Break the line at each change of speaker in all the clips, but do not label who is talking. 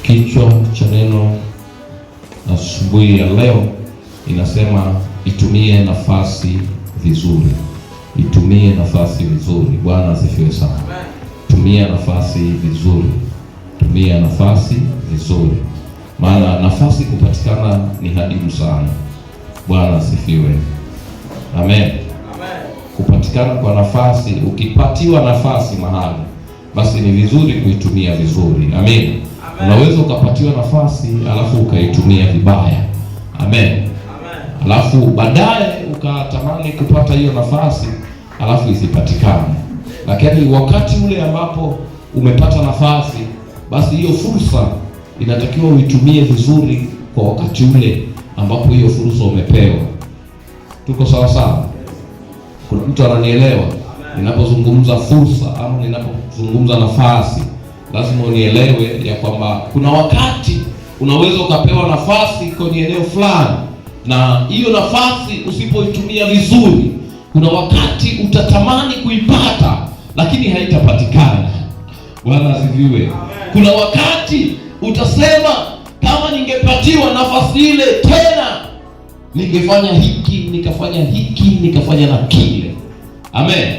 Kichwa cha neno asubuhi ya leo inasema itumie nafasi vizuri. Itumie nafasi vizuri. Bwana asifiwe sana. Tumia nafasi vizuri. Tumia nafasi vizuri. Maana nafasi kupatikana ni hadimu sana. Bwana asifiwe. Amen. Kupatikana kwa nafasi, ukipatiwa nafasi mahali, basi ni vizuri kuitumia vizuri. Amen. Unaweza ukapatiwa nafasi alafu ukaitumia vibaya. Amen. Alafu baadaye ukatamani kupata hiyo nafasi alafu isipatikane. Lakini wakati ule ambapo umepata nafasi, basi hiyo fursa inatakiwa uitumie vizuri kwa wakati ule ambapo hiyo fursa umepewa. Tuko sawa sawa? Kuna mtu ananielewa? Ninapozungumza fursa ama ninapozungumza nafasi, lazima unielewe ya kwamba kuna wakati unaweza ukapewa nafasi kwenye eneo fulani, na hiyo nafasi usipoitumia vizuri, kuna wakati utatamani kuipata lakini haitapatikana. Bwana asifiwe. Kuna wakati utasema, kama ningepatiwa nafasi ile tena, ningefanya hiki, nikafanya hiki, nikafanya na kile. Amen.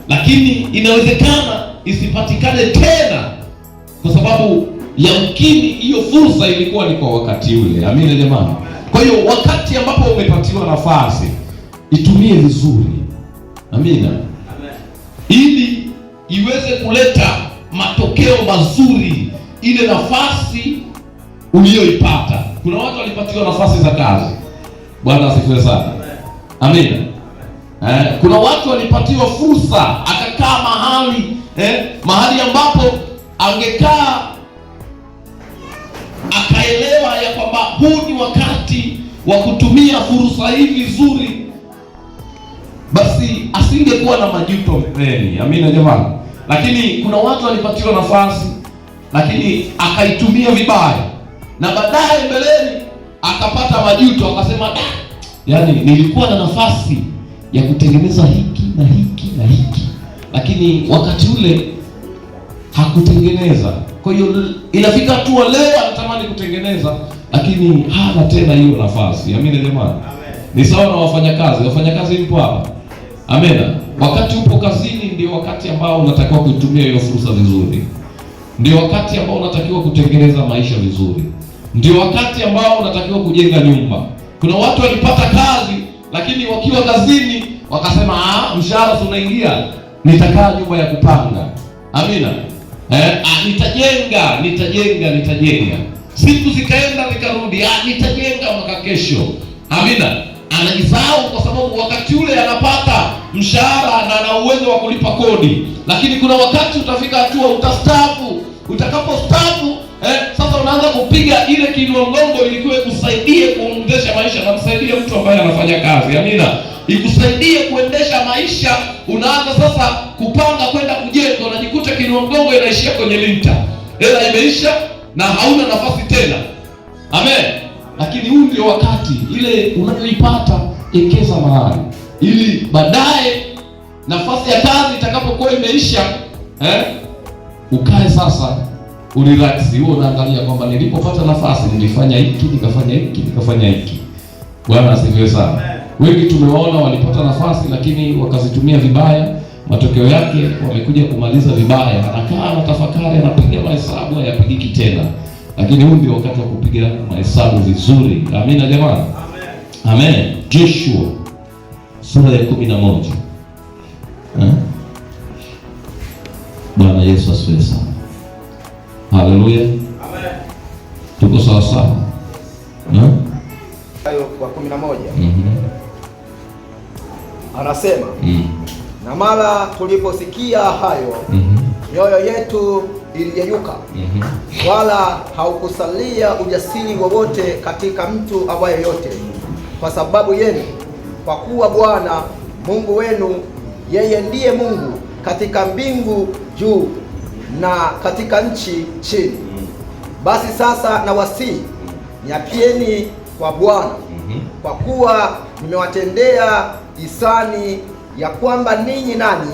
Lakini inawezekana isipatikane tena, kwa sababu yamkini hiyo fursa ilikuwa ni kwa wakati ule. Amina jamani. Kwa hiyo wakati ambapo umepatiwa nafasi, itumie vizuri. Amina. Ili iweze kuleta matokeo mazuri ile nafasi uliyoipata. Kuna watu walipatiwa nafasi za kazi. Bwana asifiwe sana. Amina. Kuna watu walipatiwa fursa, akakaa mahali ambapo angekaa akaelewa ya kwamba huu ni wakati wa kutumia fursa hii vizuri, basi asingekuwa na majuto mbeleni. Amina jamani. Lakini kuna watu walipatiwa nafasi lakini akaitumia vibaya, na baadaye mbeleni akapata majuto, akasema yaani nilikuwa na nafasi ya kutengeneza hiki na hiki na hiki, lakini wakati ule hakutengeneza. Kwa hiyo inafika hatua leo anatamani kutengeneza, lakini hana tena hiyo nafasi. Amina jamani. Ni sawa na wafanyakazi. Wafanyakazi mpo hapa? Amina. Wakati upo kazini ndio wakati ambao unatakiwa kutumia hiyo fursa vizuri. Ndio wakati ambao unatakiwa kutengeneza maisha vizuri. Ndio wakati ambao unatakiwa kujenga nyumba. Kuna watu walipata kazi lakini wakiwa kazini wakasema, mshahara unaingia, nitakaa nyumba ya kupanga. Amina. Nitajenga. Siku zikaenda nikarudi, nitajenga mwaka kesho. Amina. Anajisahau kwa sababu wakati ule anapata mshahara na ana uwezo wa kulipa kodi. Lakini kuna wakati utafika hatua utastaafu. Utakapostaafu, sasa unaanza kupiga ile kiinua mgongo ilikuwa ikusaidie kuendesha maisha, na msaidie mtu ambaye anafanya kazi. Amina. Ikusaidie kuendesha maisha. Unaanza sasa kupanga kwenda kujenga, unajikuta kiinua mgongo inaishia kwenye lita. Hela imeisha na hauna nafasi tena. Amen. Lakini huu ndio wakati ile unayoipata, ekeza mahali, ili baadaye nafasi ya kazi itakapokuwa imeisha, ukae sasa urelax. Wewe unaangalia kwamba nilipopata nafasi nilifanya hiki, nikafanya hiki. Bwana asifiwe sana. Wengi tumewaona walipata nafasi lakini wakazitumia vibaya. Matokeo yake wamekuja kumaliza vibaya. Anakaa anatafakari, anapiga mahesabu, hayapigiki tena. Lakini huu ndio wakati wa kupiga mahesabu vizuri. Amina jamani. Amen. Joshua sura ya 11. Bwana Yesu asifiwe sana. Haleluya. Amen. Tuko sawa sawa.
Hayo kwa 11. Anasema, na mara tuliposikia hayo, mioyo yetu iliyeyuka, wala haukusalia ujasiri wowote katika mtu awaye yote kwa sababu yenu, kwa kuwa Bwana Mungu wenu, yeye ndiye Mungu katika mbingu juu na katika nchi chini. Basi sasa nawasihi, nyapieni kwa Bwana, kwa kuwa nimewatendea hisani, ya kwamba ninyi nani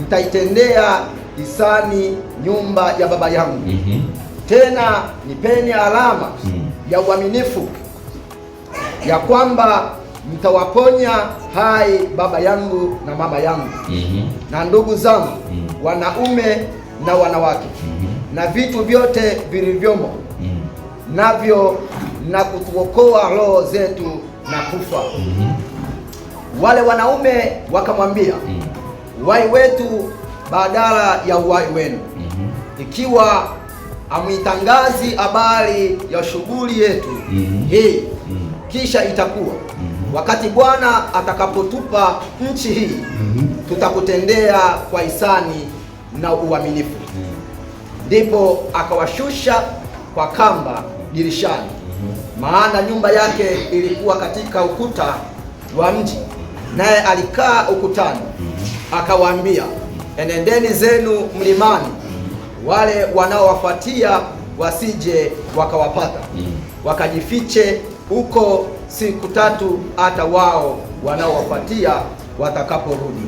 mtaitendea hisani nyumba ya baba yangu. Tena nipeni alama ya uaminifu, ya kwamba mtawaponya hai baba yangu na mama yangu na ndugu zangu wanaume na wanawake na vitu vyote vilivyomo navyo, na kutuokoa roho zetu na kufa. Wale wanaume wakamwambia, uhai wetu badala ya uhai wenu, ikiwa amwitangazi habari ya shughuli yetu hii, kisha itakuwa wakati Bwana atakapotupa nchi hii, tutakutendea kwa hisani na uaminifu. Ndipo akawashusha kwa kamba dirishani, maana nyumba yake ilikuwa katika ukuta wa mji, naye alikaa ukutani. Akawaambia, enendeni zenu mlimani, wale wanaowafuatia wasije wakawapata, wakajifiche huko siku 3 hata wao wanaowafuatia watakaporudi.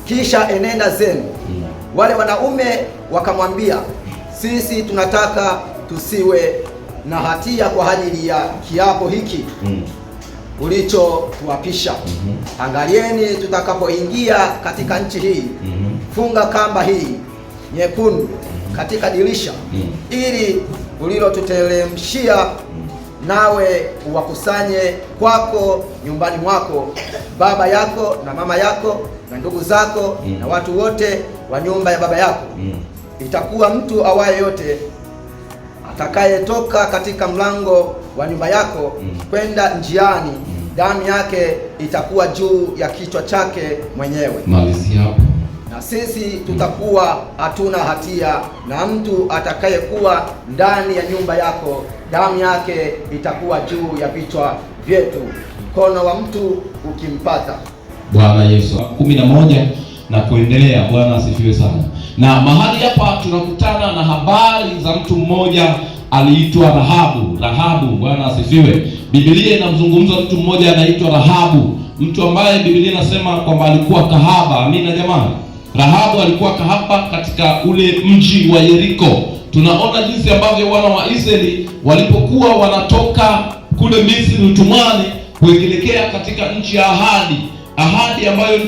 Kisha enenda zenu. Wale wanaume wakamwambia, sisi tunataka tusiwe na hatia kwa ajili ya kiapo hiki ulichotuapisha. Angalieni, tutakapoingia katika nchi hii, funga kamba hii nyekundu katika dirisha, ili ulilotuteremshia, nawe uwakusanye kwako nyumbani mwako baba yako na mama yako na ndugu zako na watu wote wa nyumba ya baba yako. Itakuwa mtu awaye yote atakayetoka katika mlango wa nyumba yako kwenda njiani, damu yake itakuwa juu ya kichwa chake mwenyewe.
Malizia hapo.
Na sisi tutakuwa hatuna hatia, na mtu atakayekuwa ndani ya nyumba yako, damu yake itakuwa juu ya vichwa vyetu, mkono wa mtu ukimpata.
Bwana Yesu. 11 na kuendelea. Bwana asifiwe sana. Na mahali hapa tunakutana na habari za mtu mmoja aliitwa Rahabu. Rahabu, Bwana asifiwe. Biblia inamzungumza mtu mmoja anaitwa Rahabu, mtu ambaye Biblia inasema kwamba alikuwa kahaba. Amina jamani. Rahabu alikuwa kahaba katika ule mji wa Yeriko. Tunaona jinsi ambavyo wana wa Israeli walipokuwa wanatoka kule Misri utumwani kuelekea katika nchi ya ahadi ambayo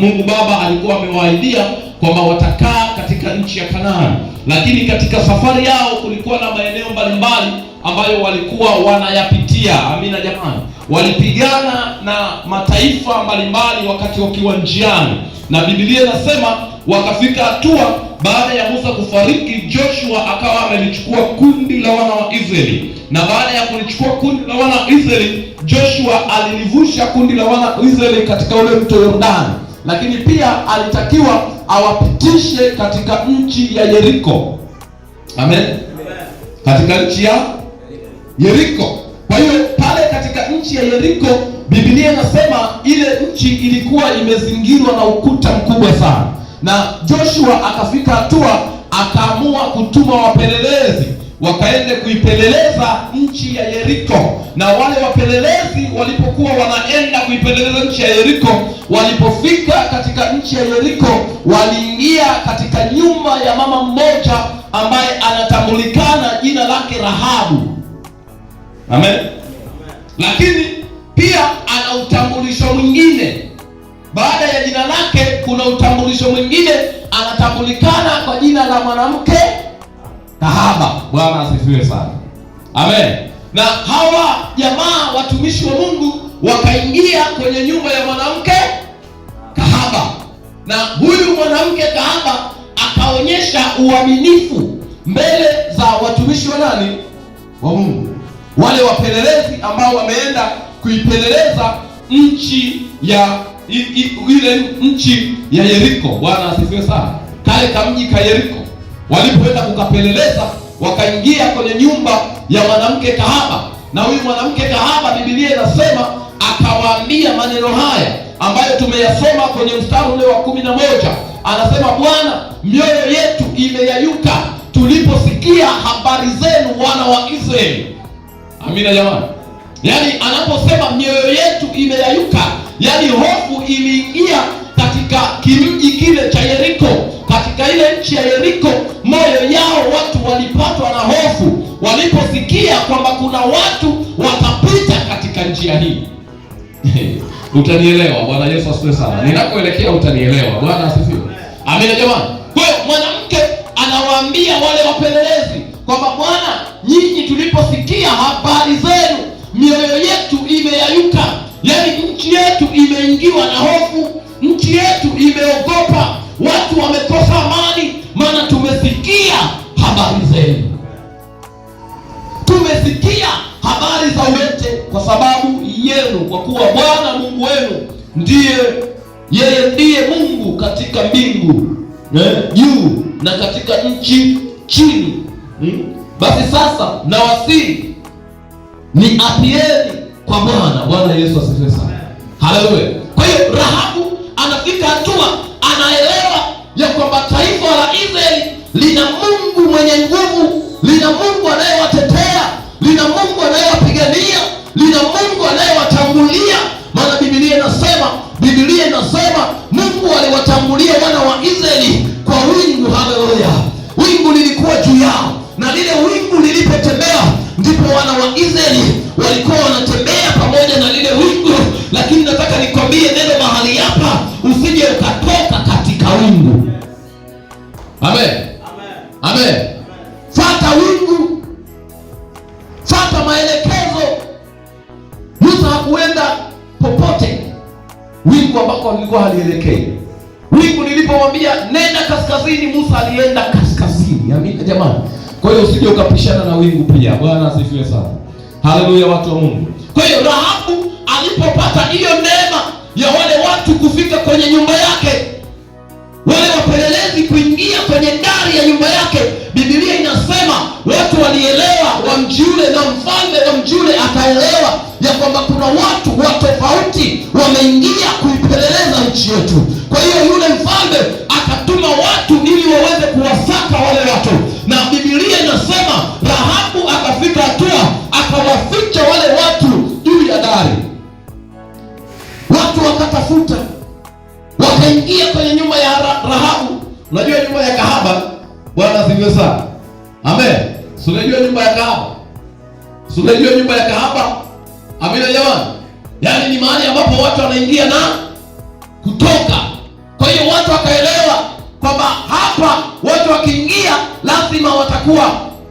Mungu Baba alikuwa amewaahidia kwamba watakaa katika nchi ya Kanaani. Lakini katika safari yao kulikuwa na maeneo mbalimbali ambayo walikuwa wanayapitia. Amina jamani. Walipigana na mataifa mbalimbali wakati wakiwa njiani, na Biblia inasema wakafika hatua baada ya Musa kufariki, Joshua akawa amelichukua kundi la wana wa Israeli, na baada ya kulichukua kundi la wana wa Israeli, Joshua alilivusha kundi la wana wa Israeli katika ule mto Yordani, lakini pia alitakiwa awapitishe katika nchi ya Yeriko. Amen. Katika nchi ya Yeriko. Kwa hiyo pale katika nchi ya Yeriko, Biblia inasema ile nchi ilikuwa imezingirwa na ukuta mkubwa sana, na Joshua akafika hatua akaamua kutuma wapelelezi wakaende kuipeleleza nchi ya Yeriko. Na wale wapelelezi walipokuwa wanaenda kuipeleleza nchi ya Yeriko, walipofika katika nchi ya Yeriko, waliingia katika nyumba ya mama mmoja ambaye anatambulikana jina lake Rahabu. Amen. Lakini pia ana utambulisho mwingine. Baada ya jina lake kuna utambulisho mwingine, anatambulikana kwa jina la mwanamke kahaba. Bwana asifiwe sana. Amen. Na hawa jamaa watumishi wa Mungu wakaingia kwenye nyumba ya mwanamke kahaba, na huyu mwanamke kahaba akaonyesha uaminifu mbele za watumishi wa nani? Wa Mungu. Wale wapelelezi ambao wameenda kuipeleleza nchi ya ile nchi ya Yeriko. Bwana asifiwe sana. Kale kamji ka Yeriko, walipoenda kukapeleleza, wakaingia kwenye nyumba ya mwanamke kahaba, na huyu mwanamke kahaba Biblia inasema akawaambia maneno haya ambayo tumeyasoma kwenye mstari ule wa 11. Anasema, Bwana, mioyo yetu imeyayuka tuliposikia habari zenu wana wa Israeli. Amina jamani. Yaani anaposema mioyo yetu imeyayuka, yaani hofu iliingia katika kimji kile cha Yeriko, katika katika ile nchi ya Yeriko, moyo yao watu walipatwa na hofu waliposikia kwamba kuna watu watapita katika njia hii. Utanielewa. Bwana Yesu asifiwe sana. Ninakoelekea utanielewa. Bwana asifiwe. Amina jamani. Kwa hiyo mwanamke anawaambia wale wapelelezi kwamba Bwana, nyinyi tuliposikia habari zenu mioyo yetu imeyayuka. Yaani nchi yetu imeingiwa na hofu, nchi yetu imeogopa, watu wamekosa amani, maana tumesikia habari zenu. Tumesikia habari za wote kwa sababu yenu, kwa kuwa Bwana Mungu wenu yeye ndiye Mungu katika mbingu juu na katika nchi chini. Basi sasa nawasihi ni apieni kwa Bwana. Bwana Yesu asifiwe sana. Haleluya. Kwa hiyo Rahabu anafika hatua anaelewa ya kwamba taifa la Israeli lina Mungu mwenye nguvu, lina Mungu anayewatetea, lina Mungu anayewapigania, lina Mungu anayewatangulia. Maana Biblia inasema Mungu aliwatangulia wana wa Israeli kwa wingu. Haleluya. Wingu lilikuwa juu yao, na lile wingu lilipotembea ndipo wana wa Israeli walikuwa wanatembea pamoja na lile wingu. Lakini nataka nikwambie neno mahali hapa, usije ukatoka katika wingu. Amen. Amen. Fuata wingu, fuata maelekezo. Musa hakuenda popote wingu ambako lilikuwa halielekei. Wingu lilipomwambia nenda kaskazini, Musa alienda kaskazini. Amina jamani. Kwa hiyo usije ukapishana na wingu pia. Bwana asifiwe sana. Haleluya, watu wa Mungu. Kwa hiyo Rahabu alipopata hiyo neema ya wale watu kufika kwenye nyumba yake, wale wapelelezi kuingia kwenye dari ya nyumba yake, Biblia inasema watu walielewa wa mji ule, na mfalme wa mji ule akaelewa ya kwamba kuna watu wa tofauti wameingia kuipeleleza nchi yetu. Kwa hiyo yule mfalme akatuma watu ili waweze kuwasaka wale watu, na Biblia inasema Rahabu akafika hatua akawaficha wale watu juu ya dari. Watu wakatafuta, wakaingia kwenye nyumba ya Rahabu. Unajua nyumba ya kahaba? Bwana asifiwe sana. Amen. Unajua nyumba ya kahaba? Unajua nyumba ya kahaba? Amina jamani. Yaani ni mahali ambapo watu wanaingia na kutoka. Kwa hiyo watu wakaelewa kwamba hapa watu wakiingia lazima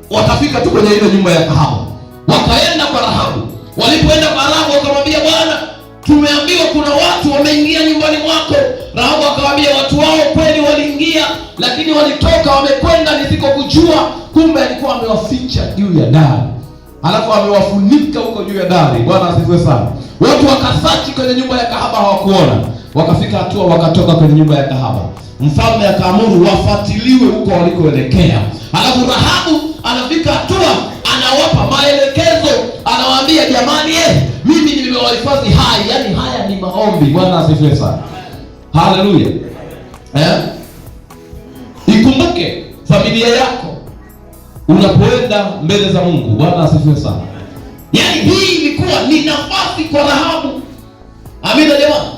watafika tu kwenye ile nyumba ya kahaba. Wakaenda kwa Rahabu. Walipoenda kwa Rahabu wakamwambia, Bwana, tumeambiwa kuna watu wameingia nyumbani mwako. Rahabu akamwambia, watu wao kweli waliingia, lakini walitoka wamekwenda nisikokujua. Kumbe alikuwa amewaficha juu ya dari, alafu amewafunika huko juu ya dari. Bwana asifiwe sana. Watu wakasachi kwenye nyumba ya kahaba, hawakuona. Wakafika hatua wakatoka kwenye nyumba ya kahaba. Mfalme akaamuru wafuatiliwe huko walikoelekea. Alafu Rahabu anafika hatua anawapa maelekezo, anawaambia, jamani, mimi nimewahifadhi hai. Yaani haya ni maombi. Bwana asifiwe sana. Haleluya. Ikumbuke familia yako unapoenda mbele za Mungu. Bwana asifiwe sana. Yaani hii ilikuwa ni nafasi kwa Rahabu. Amina jamani.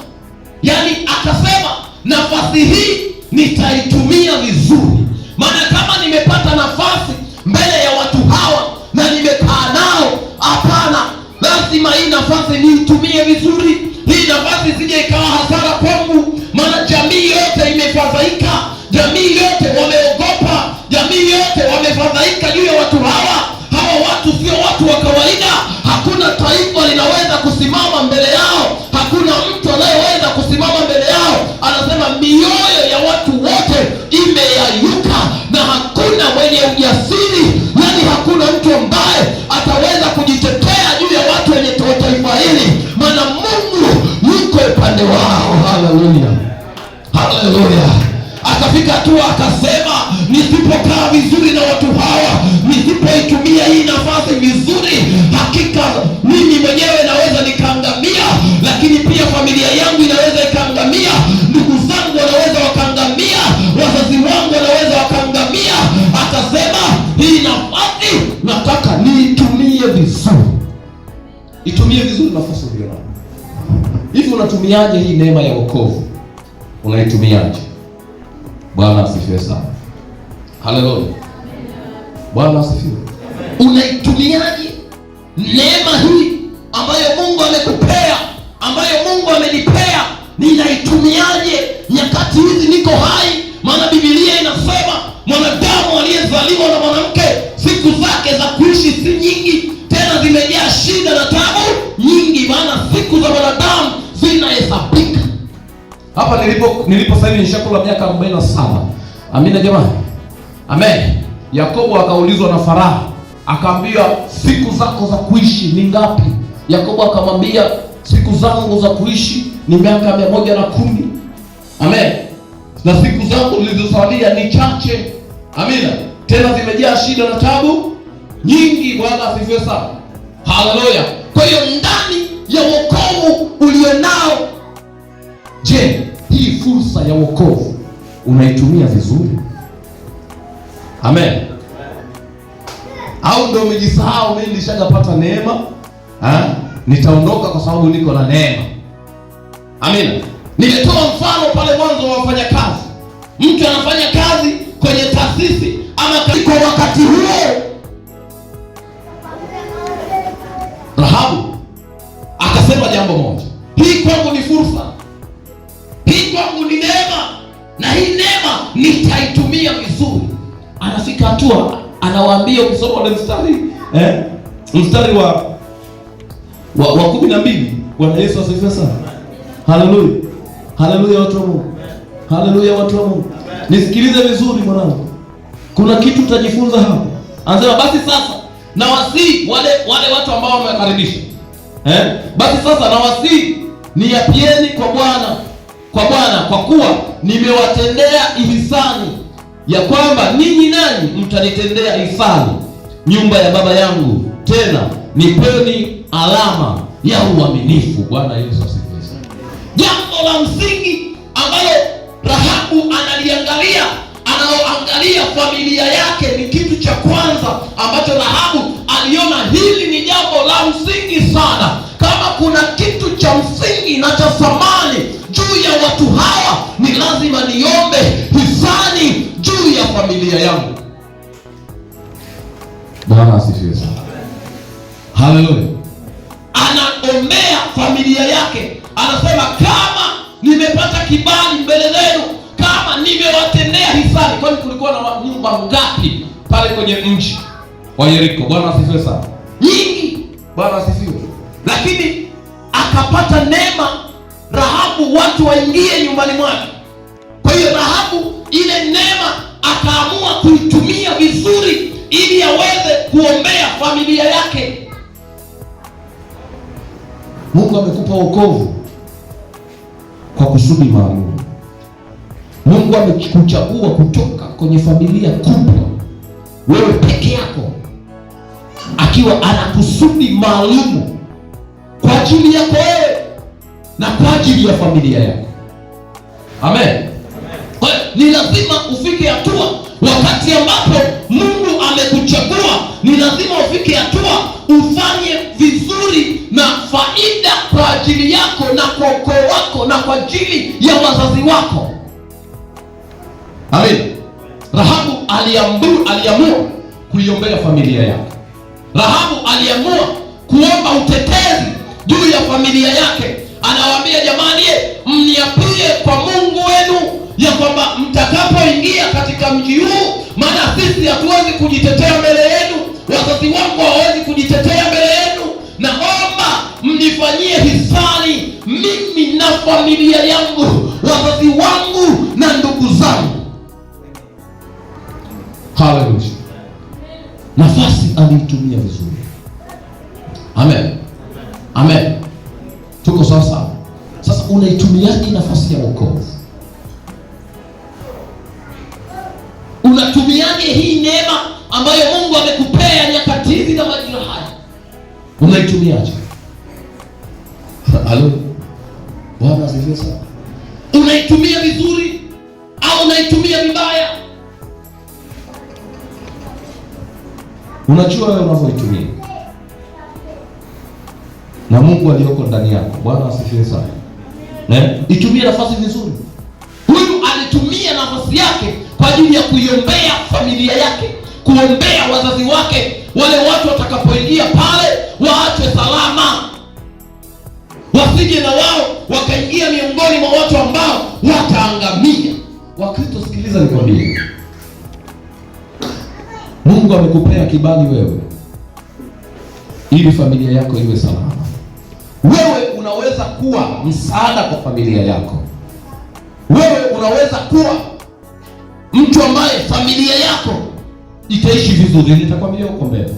Yaani akasema nafasi hii nitaitumia vizuri. Maana kama nimepata nafasi mbele ya watu hawa na nimekaa nao, hapana, lazima hii nafasi niitumie vizuri. Hii nafasi sije ikawa hasara kwangu. Maana jamii yote imefadhaika, jamii yote wameogopa, jamii yote wamefadhaika juu ya watu hawa. Hawa watu sio watu wa kawaida. Hakuna taifa linaweza kusimama mbele yao, hakuna mtu anayeweza kusimama mbele yao. Anasema mioyo ya watu wote imeyayuka na hakuna mwenye ujasiri. Yaani hakuna mtu ambaye ataweza kujitetea juu ya watu wenye taifa hili, maana Mungu yuko upande wao. Haleluya, haleluya. Akafika hatua akasema, nisipokaa vizuri na watu hawa, nisipoitumia hii nafasi vizuri, hakika mimi mwenyewe naweza nikaangamia, lakini pia familia yangu inaweza ikaangamia, ndugu zangu wanaweza wakaangamia, wazazi wangu wanaweza wakaangamia. Akasema hii nafasi nataka niitumie vizuri. Itumie vizuri nafasi hiyo. Hivi unatumiaje hii neema ya wokovu? Unaitumiaje? Bwana asifiwe sana. Haleluya. Bwana asifiwe. Unaitumiaje neema hii ambayo Mungu amekupea, ambayo Mungu amenipea? Ninaitumiaje nyakati hizi niko hai? Maana Biblia inasema mwanadamu aliyezaliwa na mwanamke siku zake za kuishi si nyingi, tena zimejaa shida na taabu nyingi, maana siku za mwanadamu zinahesabika. Hapa nilipo sasa hivi nishakula miaka 47. Amina jamani. Amen. Yakobo akaulizwa na Farao, akaambia siku zako za kuishi ni ngapi? Yakobo akamwambia siku zangu za kuishi ni miaka 110. Amen. Na siku zangu nilizosalia ni chache. Amina. Tena zimejaa shida na tabu nyingi. Bwana asifiwe sana. Haleluya. Kwa hiyo ndani ya wokovu ulionao, je, hii fursa ya wokovu unaitumia vizuri? Amen. Au ndio umejisahau, mimi nilishapata neema, nitaondoka kwa sababu niko na neema. Amina. Nimetoa mfano pale mwanzo wa wafanyakazi. Mtu anafanya kazi kwenye taasisi ama kwa wakati huo, Rahabu akasema jambo moja, hii kwangu ni fursa, hii kwangu ni neema, na hii neema nitaitumia vizuri. Anafika hatua anawaambia, ukisoma ule mstari wa 12, Bwana Yesu asifiwe sana. Haleluya. Haleluya watu wa Mungu. Haleluya watu wa Mungu. Nisikilize vizuri mwanangu. Kuna kitu tutajifunza hapa. Anasema basi sasa nawasihi wale watu ambao wamekaribisha. Basi sasa nawasihi niapieni kwa Bwana kwa kuwa nimewatendea ihsani, ya kwamba ninyi nanyi mtanitendea ihsani, nyumba ya baba yangu, tena nipeni alama ya uaminifu. Bwana Yesu asifiwe sana. Jambo la msingi ambalo Rahabu anaoangalia familia yake ni kitu cha kwanza ambacho Rahabu aliona hili ni jambo la msingi sana. Kama kuna kitu cha msingi na cha thamani juu ya watu hawa, ni lazima niombe hisani juu ya familia yangu. Bwana asifiwe sana. Haleluya. Anaombea familia yake, anasema kama nimepata kibali mbele zenu, kama nimewatendea hisani. Kwani kulikuwa na nyumba ngapi pale kwenye mji wa Yeriko? Bwana asifiwe sana. Nyingi. Bwana asifiwe. Lakini akapata neema Rahabu, watu waingie nyumbani mwake. Kwa hiyo Rahabu ile neema akaamua kuitumia vizuri ili aweze kuombea familia yake. Mungu amekupa wokovu kwa kusudi maalum. Mungu amekuchagua kutoka kwenye familia kubwa, wewe peke yako, akiwa ana kusudi maalum kwa ajili yako wewe na kwa ajili ya familia yako. Amen. Kwa hiyo ni lazima ufike hatua, wakati ambapo Mungu amekuchagua, ni lazima ufike hatua ufanye vizuri na faida kwa ajili yako na kwa ukoo wako na kwa ajili ya wazazi wako. Amen. Rahabu aliamua kuiombea familia yake. Rahabu aliamua kuomba utetezi juu ya familia yake. Anawaambia, jamani, mniapie kwa Mungu wenu ya kwamba mtakapoingia katika mji huu, maana sisi hatuwezi kujitetea mbele yenu, wazazi wangu hawawezi kujitetea mbele yenu, naomba mnifanyie hisani mimi na familia yangu, wazazi wangu na ndugu zangu. Haleluya. Nafasi aliitumia vizuri. Amen. Amen. Tuko sasa. Sasa unaitumiaje nafasi ya wokovu? Unatumiaje hii neema ambayo Mungu amekupea nyakati hizi na majira haya? Unaitumiaje? Halo. Bwana asifiwe sana. Unaitumia vizuri au unaitumia vibaya? Unajua wewe unavyoitumia na Mungu aliyoko ndani yako. Bwana asifiwe sana. Itumie nafasi vizuri. Huyu alitumia nafasi yake kwa ajili ya kuiombea familia yake, kuombea wazazi wake. Wale watu watakapoingia pale waachwe salama, wasije na wao wakaingia miongoni mwa watu ambao wataangamia. Wakristo, sikiliza nikwambie, Mungu amekupea kibali wewe ili familia yako iwe salama. Wewe unaweza kuwa msaada kwa familia yako. Wewe unaweza kuwa mtu ambaye familia yako itaishi vizuri. Nitakwambia huko mbele,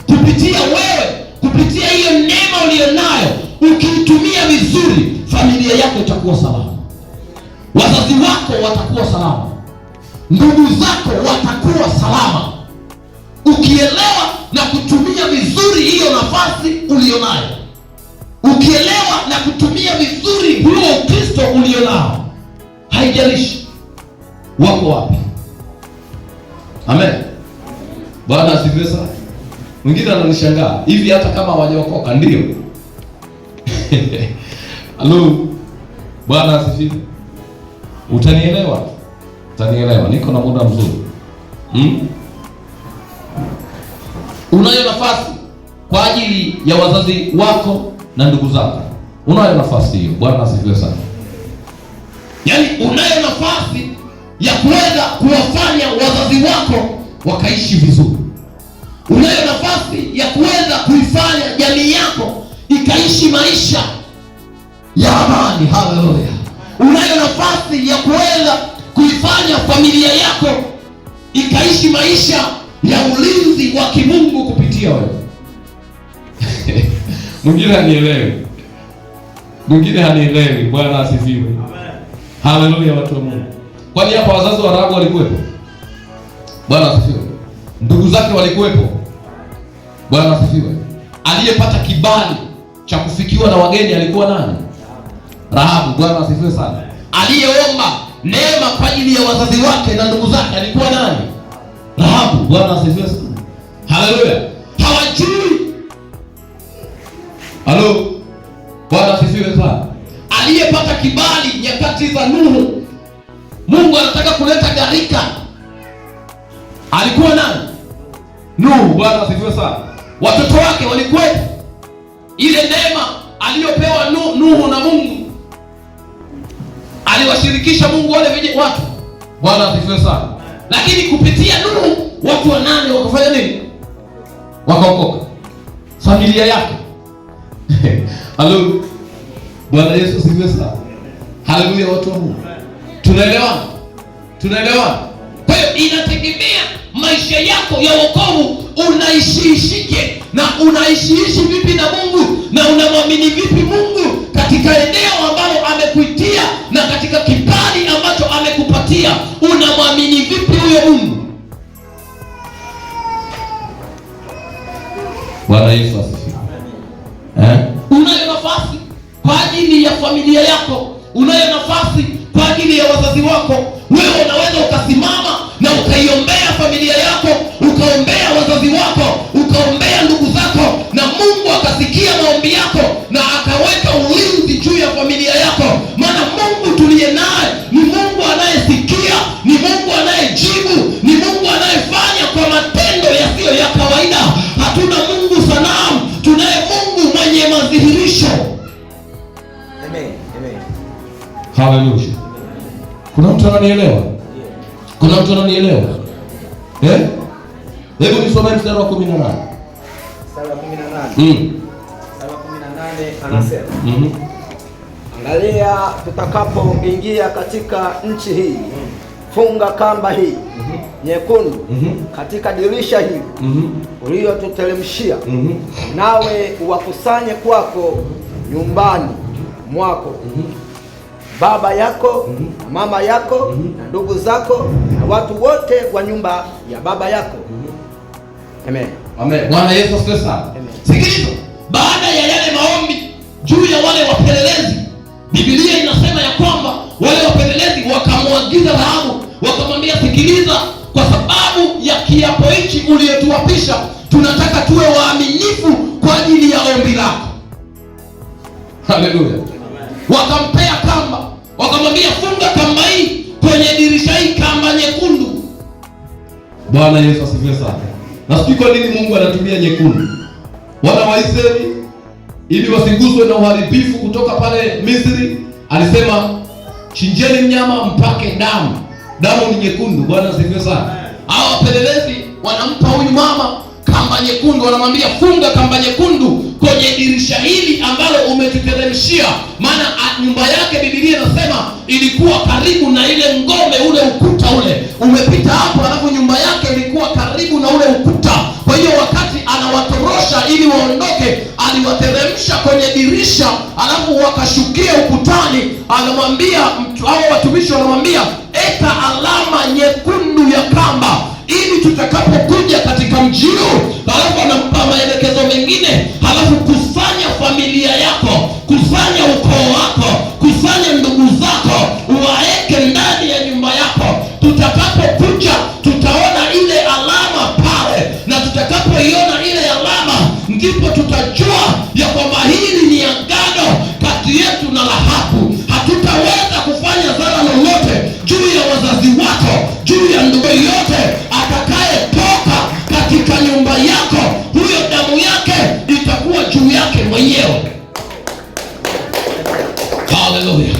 kupitia wewe, kupitia hiyo neema ulionayo, ukiitumia vizuri, familia yako itakuwa salama, wazazi wako watakuwa salama, ndugu zako watakuwa salama, ukielewa na kutumia vizuri hiyo nafasi ulionayo, ukielewa na kutumia vizuri huo Ukristo ulionao. Haijalishi wako wapi. Amen. Bwana asifiwe sana. Mwingine ananishangaa hivi, hata kama hawajaokoka ndio. Halo. Bwana asifiwe. Utanielewa? Utanielewa. Niko na muda mzuri. Unayo nafasi kwa ajili ya wazazi wako na ndugu zako. Unayo nafasi hiyo. Bwana asifiwe sana. Yaani unayo nafasi ya kuweza kuwafanya wazazi wako wakaishi vizuri. Unayo nafasi ya kuweza kuifanya jamii yako ikaishi maisha ya amani. Haleluya. Unayo nafasi ya kuweza kuifanya familia yako ikaishi maisha ya ulinzi wa kimungu kupitia wewe. Mwingine hanielewi. Mwingine hanielewi. Bwana asifiwe. Haleluya, watu wa Mungu. Kwani hapa wazazi wa Rahabu walikuwepo? Bwana asifiwe. Ndugu zake walikuwepo? Bwana asifiwe. Aliyepata kibali cha kufikiwa na wageni alikuwa nani? Rahabu. Bwana asifiwe sana. Aliyeomba neema kwa ajili ya wazazi wake na ndugu zake alikuwa nani? Rahabu. Bwana asifiwe sana. Haleluya. Hawajui. Halo. Bwana asifiwe sana. Aliyepata kibali nyakati za Nuhu, Mungu anataka kuleta gharika, alikuwa nani? Nuhu. Bwana asifiwe sana. Watoto wake walikuwepo. Ile neema aliyopewa Nuhu na Mungu, aliwashirikisha Mungu wale watu. Bwana asifiwe sana. Lakini kupitia Nuhu watu 8 wakafanya nini? Wakaokoka. Familia yake. Halo. Bwana Yesu asifiwe sana. Haleluya, watu wa Mungu. Tunaelewana? Tunaelewana? Kwa hiyo inategemea maisha yako ya wokovu unaishiishije, na unaishiishi vipi na Mungu, na unamwamini vipi Mungu katika eneo ambalo amekuitia na katika kibali ambacho amekupatia. Unamwamini vipi huyo Mungu? Bwana Yesu asifiwe. Unayo nafasi kwa ajili ya familia yako, unayo nafasi kwa ajili ya wazazi wako. Wewe unaweza ukasimama na ukaiombea familia yako, ukaombea wazazi wako, ukaombea ndugu zako, na Mungu akasikia maombi yako na akaweka ulinzi juu ya familia yako. Maana Mungu tuliye naye ni Mungu anayesikia, ni Mungu anayejibu, ni Mungu anayefanya kwa matendo yasiyo ya kawaida. Hatuna Mungu sanamu, tunaye Mungu mwenye madhihirisho.
Amen. Amen.
Haleluya. Kuna mtu ananielewa? Kuna mtu ananielewa? Hebu nisome mstari wa 18.
Mstari wa 18. Mstari wa 18 anasema, angalia, tutakapoingia katika nchi hii, funga kamba hii nyekundu katika dirisha hili uliyotuteremshia, nawe uwakusanye kwako nyumbani mwako baba yako na mama yako na ndugu zako na watu wote wa nyumba ya baba yako. Amen.
Amen. Bwana Yesu asifiwe sana. Sikiliza, baada ya yale maombi juu ya wale wapelelezi, Biblia inasema ya kwamba wale wapelelezi wakamwagiza Rahabu, wakamwambia, sikiliza, kwa sababu ya kiapo hichi uliyotuapisha, tunataka tuwe waaminifu kwa ajili ya ombi lako. Haleluya. Wakampea kamba, wakamwambia, funga kamba hii kwenye dirisha hii, kamba nyekundu. Bwana Yesu asifiwe sana. Na sijui kwa nini Mungu anatumia nyekundu. Wana wa Israeli ili wasiguswe na uharibifu kutoka pale Misri, alisema chinjeni mnyama mpake damu. Damu ni nyekundu. Bwana asifiwe sana. Hao wapelelezi wanampa huyu mama kamba nyekundu, wanamwambia funga kamba nyekundu kwenye dirisha hili ambalo umetuteremshia. Maana nyumba yake Biblia inasema ilikuwa karibu na ile ngome, ule ukuta ule umepita hapo, alafu nyumba yake ilikuwa karibu na ule ukuta. Kwa hiyo wakati anawatorosha ili waondoke, aliwateremsha kwenye dirisha, alafu wakashukia ukutani. Anamwambia hao watumishi, wanamwambia eka alama nyekundu ya kamba ili tutakapokuja katika mji huu. Halafu anampa maelekezo mengine, halafu kusanya familia yako, kusanya ukoo wako, kusanya ndugu zako, uwaeke ndani ya nyumba yako. Tutakapokuja tutaona ile alama pale, na tutakapoiona ile alama ndipo tutajua ya kwamba hili ni agano kati yetu na Rahabu. Hatutaweza kufanya dhara lolote juu ya wazazi wako, juu ya ndugu yote atakayetoka katika nyumba yako, huyo damu yake itakuwa juu yake mwenyewe. Haleluya.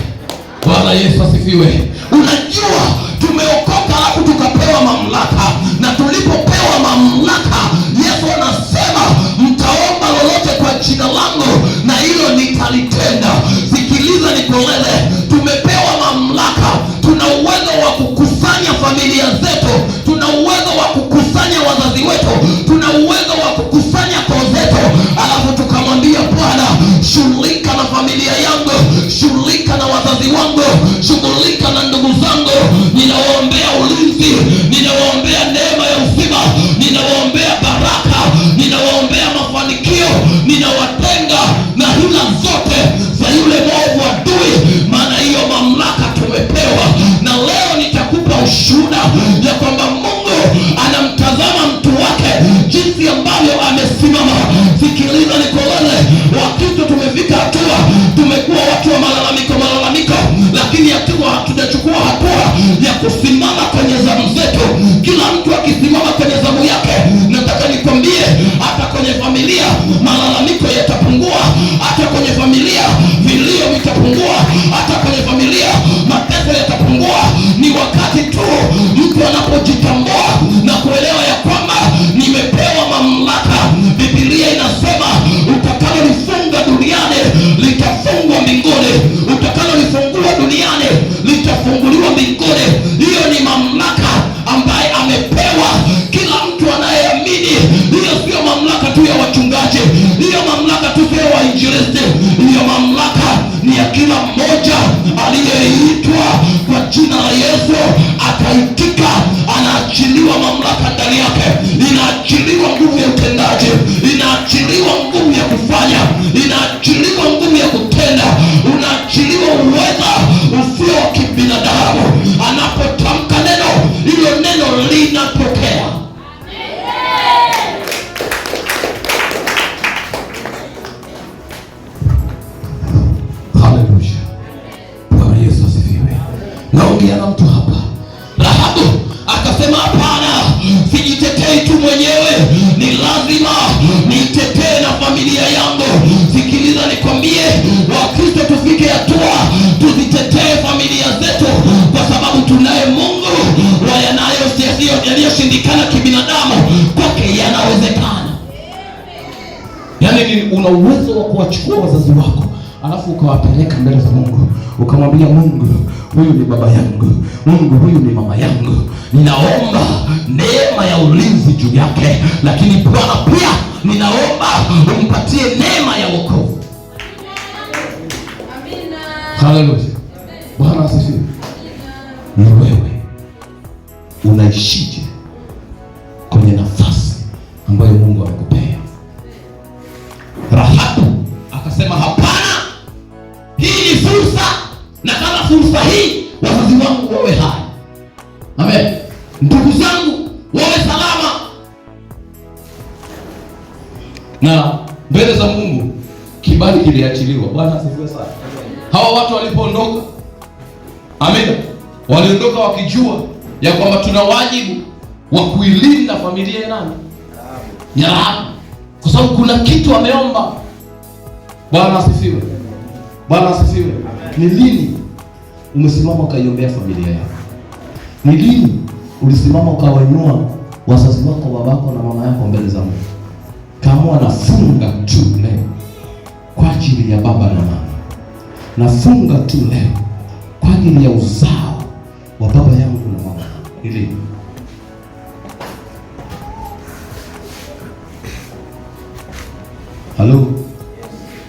Bwana Yesu asifiwe. Unajua tumeokoka alafu tukapewa mamlaka, na tulipopewa mamlaka Yesu anasema mtaomba lolote kwa jina langu na hilo nitalitenda. Sikiliza nikolele, tumepewa mamlaka, tuna uwezo wa kukusanya familia zetu, tuna uwezo wa kukusanya wazazi wetu, tuna uwezo wa kukusanya koo zetu, alafu tukamwambia Bwana, shughulika na familia yangu, shughulika na wazazi wangu, shughulika na ndugu zangu. Ninawaombea ulinzi, ninawaombea neema ya uzima, ninawaombea baraka, ninawaombea mafanikio, ninawatenga na hila zote za yule mwovu adui, maana hiyo mamlaka tumepewa. Na leo nitakupa ushuhuda ya kwamba Mungu anamtazama mtu wake jinsi ambavyo amesimama. Sikiliza nikolele, wakati tumefika hatua tumekuwa watu wa malalamiko, lakini hatujachukua hatua ya kusimama kwenye zamu zetu. Kila mtu akisimama kwenye zamu yake, nataka nikwambie hata kwenye familia malalamiko yatapungua, hata kwenye familia vilio vitapungua, hata kwenye familia mateso yatapungua. Ni wakati tu mtu anapojitambua na kuelewa ya kwamba nimepewa mamlaka. Biblia inasema utakalolifunga duniani litafungwa mbinguni, utakalolifungua duniani litafunguliwa mbinguni. Hiyo ni mamlaka ambaye amepewa kila mtu anayeamini. Hiyo sio mamlaka tu ya wachungaji, hiyo mamlaka tu sio ya wainjilisti, hiyo mamlaka ni ya kila mmoja aliyeitwa kwa jina la Yesu akaitika, anaachiliwa mamlaka ndani yake, inaachiliwa nguvu ya utendaji, inaachiliwa nguvu ya kufanya, inaachiliwa nguvu ya kutenda, unaachiliwa uweza usio wa kibinadamu. Anapotamka neno, hilo neno linatokea. Haleluya. Bwana Yesu asifiwe. Naongea na mtu hapa. Rahabu akasema hapana, sijitetei tu mwenyewe, ni lazima nitetee na familia yangu. Sikiliza nikwambie, Wakristo tufike hatua tuzitetee familia zetu, kwa sababu tunaye Mungu wa yaliyoshindikana kibinadamu, kwake yanawezekana. Yaani una uwezo wa kuwachukua wazazi wako alafu ukawapeleka mbele za Mungu, ukamwambia Mungu, huyu ni baba yangu, Mungu, huyu ni mama yangu, ninaomba neema ya ulinzi juu yake, lakini Bwana pia ninaomba umpatie neema ya wokovu. Amina. Haleluya. Bwana asifiwe. Ni wewe unaishije kwenye nafasi ambayo Mungu amekupea? Rahabu akasema hapana, hii ni fursa, na kama fursa hii wazazi wangu wawe hai, amen, ndugu zangu wawe salama, na mbele za Mungu kibali kiliachiliwa. Bwana asifiwe sana. Hawa watu walipoondoka, amen, waliondoka wakijua ya kwamba tuna wajibu wa kuilinda familia ya nani? Ya Rahabu. Kwa sababu kuna kitu ameomba. Bwana asifiwe. Bwana asifiwe. Ni lini umesimama ukaiombea familia yako? Ni lini ulisimama ukawainua wazazi wako, babako na mama yako mbele za Mungu? Kama nafunga tu leo kwa ajili ya baba na mama. Nafunga tu leo kwa ajili ya uzao wa baba yangu na mama. Ili halo,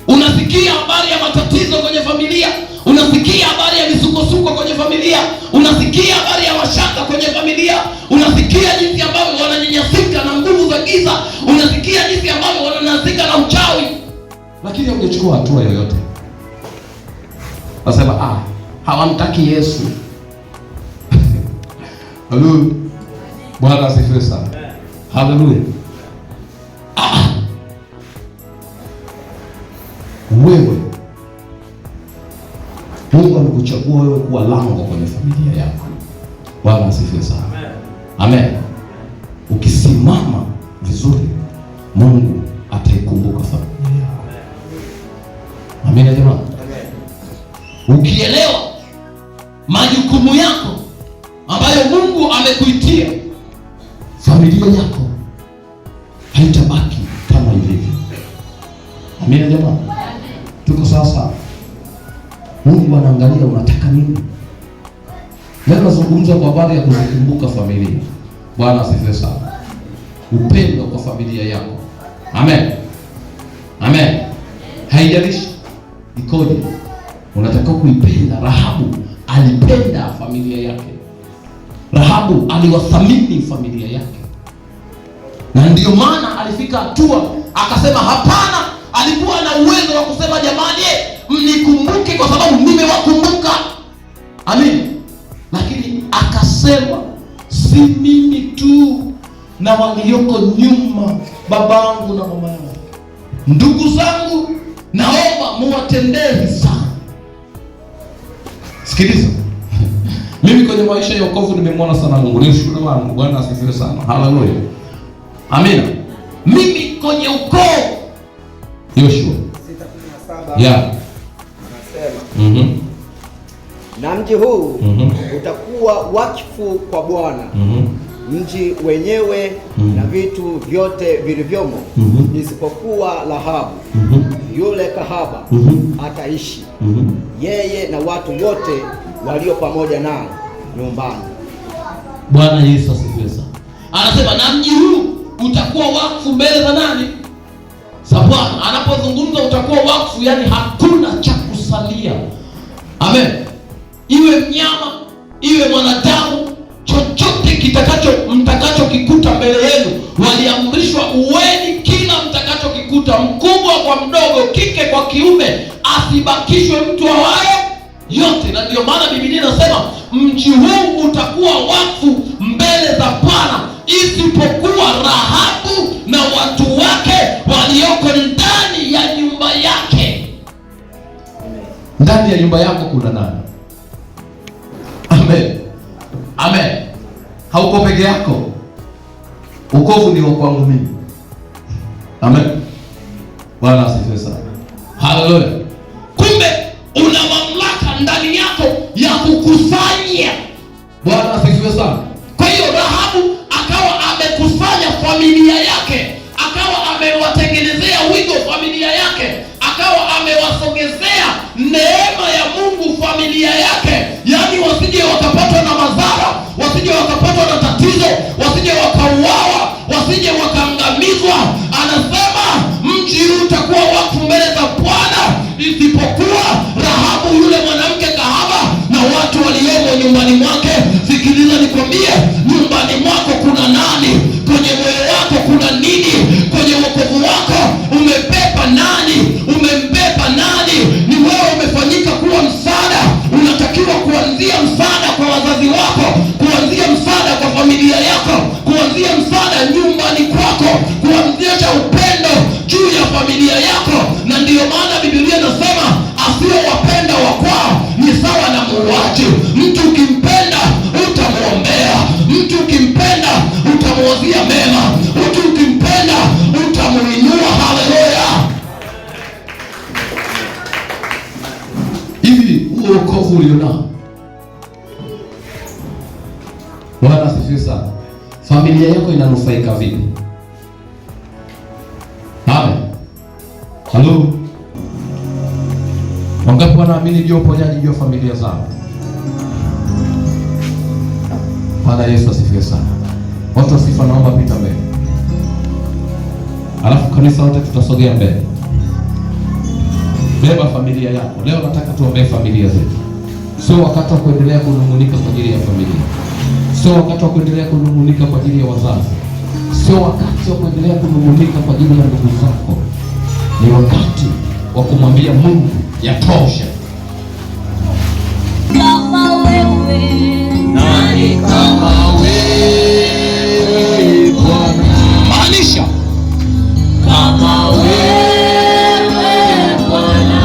unasikia habari ya matatizo kwenye familia, unasikia habari ya misukosuko kwenye familia, unasikia habari ya mashaka kwenye familia, unasikia jinsi ambavyo wananyanyasika na nguvu za giza, unasikia jinsi ambavyo wananyanyasika na uchawi, lakini hujachukua hatua yoyote. Nasema hawamtaki Yesu. Haleluya. Bwana asifiwe sana. Haleluya. Wewe, Mungu amekuchagua wewe kuwa lango kwenye familia yako. Bwana asifiwe sana. Amen. Ukisimama vizuri, Mungu ataikumbuka familia yako. Amen jamani. Ukielewa majukumu yako ambayo Mungu amekuitia, familia yako haitabaki kama ilivyo. Amen jamani. Tuko sasa, Mungu anaangalia unataka nini. Leo nazungumza kwa habari ya kukumbuka familia. Bwana asifiwe sana. Upendo kwa familia yako. Amen. Amen. Haijalishi ikoje, unatakiwa kuipenda. Rahabu alipenda familia yake. Rahabu aliwathamini familia yake, na ndio maana alifika hatua akasema hapana. Alikuwa na uwezo wa kusema jamani, mnikumbuke kwa sababu nimewakumbuka. Amen. Lakini akasema si mimi tu, na walioko nyuma, babangu na mama yangu, ndugu zangu, naomba muwatendee sana. Sikiliza. Mimi kwenye maisha ya wokovu nimemwona sana Mungu. Ni shuhuda wangu. Bwana asifiwe sana. Haleluya. Amina. Mimi kwenye ukoo Yoshua 6:17
anasema na mji huu utakuwa wakfu kwa Bwana, mji wenyewe na vitu vyote vilivyomo, isipokuwa Rahabu yule kahaba ataishi, yeye na watu wote walio pamoja nao nyumbani.
Bwana Yesu asifiwe sana. Anasema na mji huu utakuwa wakfu mbele za nani? Za Bwana. Anapozungumza utakuwa wakfu, yani hakuna cha kusalia. Amen. Iwe mnyama, iwe mwanadamu, chochote mtakachokikuta mbele yenu, waliamrishwa uweni kila mtakachokikuta, mkubwa kwa mdogo, kike kwa kiume, asibakishwe mtu awaye yote. Na ndio maana Biblia inasema mji huu utakuwa wakfu mbele za Bwana, isipokuwa Rahabu na watu wake walioko ndani ya nyumba yake. Ndani ya nyumba yako kuna nani? Amen. Amen. Hauko peke yako. Wokovu ni wa kwangu mimi. Amen. Bwana asifiwe sana. Haleluya. Kumbe una mamlaka ndani yako ya kukusanya. Bwana asifiwe sana. Kwa hiyo Rahabu akawa amekusanya familia yake, akawa amewatengenezea wigo familia yake, akawa amewasogezea neema ya Mungu familia yake, yaani wasije wakapatwa na madhara, wasije wakapatwa na tatizo, wasije wakauawa, wasije wakaangamizwa. Anasema mji huu utakuwa wakfu mbele za Bwana, isipokuwa Rahabu yule mwanamke kahaba na watu waliomo nyumbani mwake. Sikiliza nikwambie, nyumbani mwako kuna nani? Kwenye moyo wako kuna nini? Kwenye wokovu wako umebeba nani? Umembeba nani? Ni wewe umefanyika kuwa msaada. Unatakiwa kuanzia msaada kwa wazazi wako, kuanzia msaada kwa familia yako, kuanzia msaada nyumbani kwako, kuanzia cha upendo juu ya familia yako. Na ndiyo maana Biblia inasema asiyowapenda wakwao ni sawa na muuaji. Mtu ukimpenda utamwombea, mtu ukimpenda anasema mtu ukimpenda utamuinua. Haleluya! Hivi huo wokovu ulionao, Bwana asifiwe sana, familia yako inanufaika vipi? Amen. Halo. Wangapi wanaamini juu uponyaji juu familia zao? Bwana Yesu asifiwe sana. Watu wa sifa naomba pita mbele. Alafu kanisa wote tutasogea mbele. Beba familia yako. Leo nataka tuombee familia zetu. Sio wakati wa kuendelea kunung'unika kwa ajili ya familia. Sio wakati wa kuendelea kunung'unika kwa ajili ya wazazi. Sio wakati wa kuendelea kunung'unika kwa ajili ya ndugu zako. Ni wakati wa kumwambia Mungu yatosha.
Kama wewe,
nani kama wewe Bwana? Maanisha
kama wewe Bwana,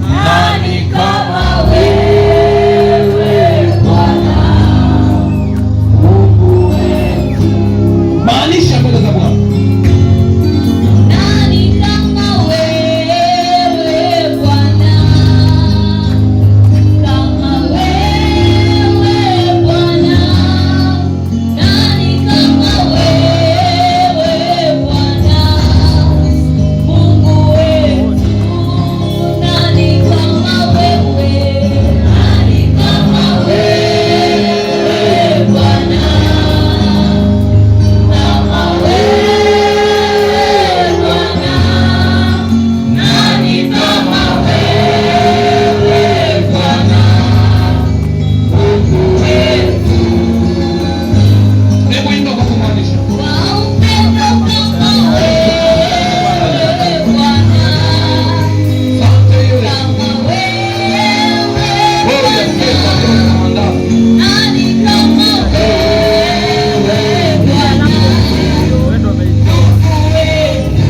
nani kama wewe Bwana, Mungu wetu.
maanisha mbele za Bwana.
Nani kama wewe Bwana, kama wewe Bwana, nani kama wewe Bwana, Mungu wetu. Nani kama wewe, nani kama wewe Bwana, kama wewe Bwana, nani kama wewe Bwana, Mungu wetu.
Hebu imba kwa kumaanisha.
Kwa upendo kama wewe Bwana,
Asante yule.
kama wewe
Wewe unapenda kama mandazi.
nani kama wewe Bwana, Mungu wetu.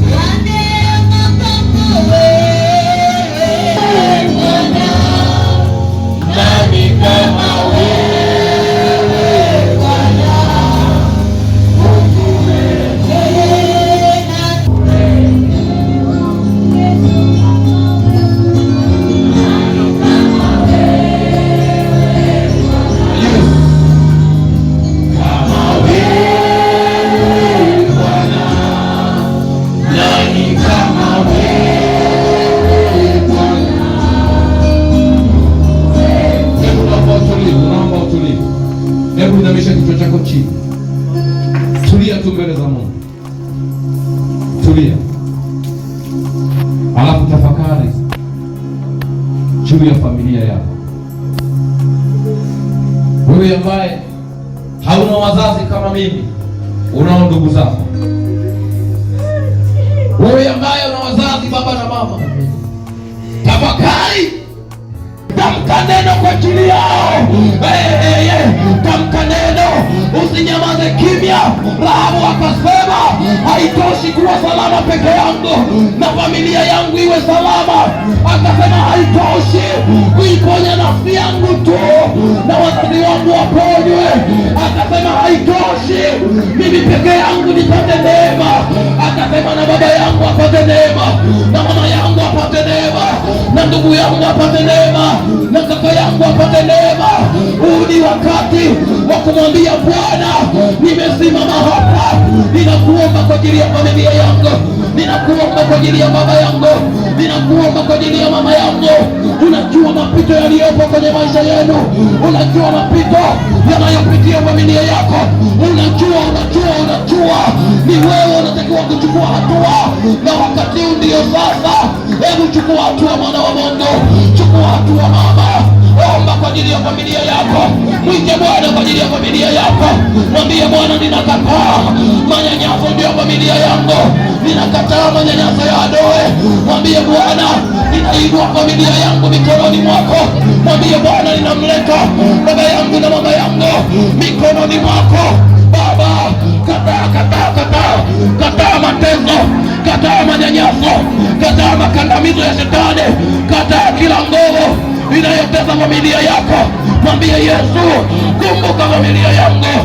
Kwa neema kama wewe Bwana, nani kama wewe Bwana, Mungu wetu.
Naomba utulivu. Hebu inamisha kichwa chako chini. Tulia tu mbele za Mungu. Tulia. Alafu tafakari juu ya familia yako. Wewe ambaye hauna wazazi kama mimi, unao ndugu zako. Wewe ambaye una wazazi baba na mama, tafakari. Tamka neno kwa ajili yao. Tamka neno, usinyamaze kimya. Rahabu akasema haitoshi kuwa salama peke yangu na familia yangu iwe salama. Akasema haitoshi kuiponya nafsi yangu tu na wazazi wangu waponywe. Akasema haitoshi mimi peke yangu nipate neema. Akasema na baba yangu apate neema, na mama yangu apate neema, na ndugu yangu apate neema, na kaka yangu apate neema. Huu ni wakati wa kumwambia Bwana, nimesimama hapa, ninakuomba kwa ajili ya familia yangu, ninakuomba kwa ajili ya baba yangu, ninakuomba kwa ajili ya mama yangu. Unajua mapito yaliyopo kwenye maisha yenu, unajua mapito yanayopitia familia yako, unajua ni wewe unatakiwa kuchukua hatua, na wakati huu ndio sasa. Hebu chukua hatua, mwana wa Mungu, chukua hatua mama. Omba kwa ajili ya familia yako, mwite Bwana kwa ajili ya familia yako. Mwambie Bwana, ninakataa manyanyaso ndio familia yangu, ninakataa manyanyaso ya adui. Mwambie Bwana, ninainua familia yangu mikononi mwako. Mwambie Bwana, ninamleta baba yangu na mama yangu mikononi mwako. Baba, kataa mateso, kataa manyanyaso, kataa makandamizo ya shetani, kataa kila nguvu inayobeba familia yako. Mwambie Yesu, kumbuka familia yangu.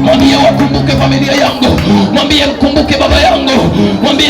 Mwambie wakumbuke familia yangu. Mwambie mkumbuke baba yangu. Mwambie